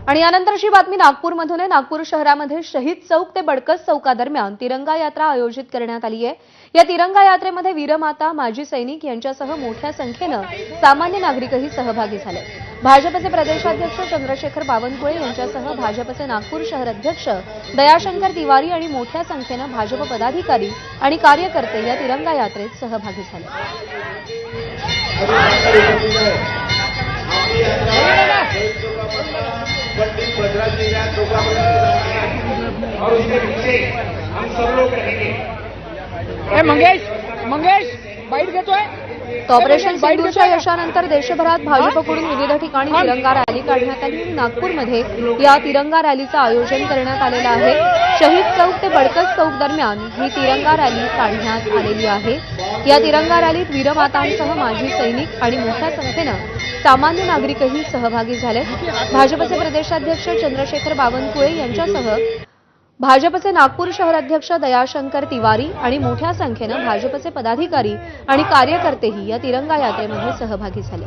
आणि यानंतरची बातमी नागपूरमधून आहे। नागपूर शहरामध्ये शहीद चौक ते बडकस चौकादरम्यान तिरंगा यात्रा आयोजित करण्यात आली आहे। या तिरंगा यात्रेमध्ये वीरमाता, माजी सैनिक यांच्यासह मोठ्या संख्येने सामान्य नागरिकही सहभागी झाले। भाजपचे प्रदेशाध्यक्ष चंद्रशेखर बावनकुळे यांच्यासह भाजपचे नागपूर शहर अध्यक्ष दयाशंकर तिवारी आणि मोठ्या संख्येने भाजप पदाधिकारी आणि कार्यकर्ते या तिरंगा यात्रेत सहभागी झाले। और उसके पीछे हम सब लोग रहेंगे। मंगेश बाईट घेतोय। ऑपरेशन सिंधूरच्या यशानंतर देशभरात भाजपकडून विविध ठिकाणी तिरंगा रॅली काढण्यात आली। नागपूरमध्ये या तिरंगा रॅलीचं आयोजन करण्यात आलेलं आहे। शहीद चौक ते बडकस चौक दरम्यान ही तिरंगा रॅली काढण्यात आलेली आहे। या तिरंगा रॅलीत वीरमातांसह माजी सैनिक आणि मोठ्या संख्येनं सामान्य नागरिकही सहभागी झाले। भाजपचे प्रदेशाध्यक्ष चंद्रशेखर बावनकुळे यांच्यासह भाजपचे नागपूर शहर अध्यक्ष दयाशंकर तिवारी आणि मोठ्या संख्येने भाजपचे पदाधिकारी आणि कार्यकर्तेही या तिरंगा यात्रेमध्ये सहभागी झाले।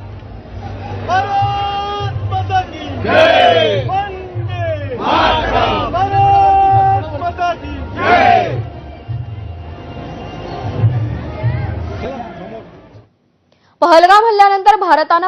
पहलगाम हल्ल्यानंतर भारतानं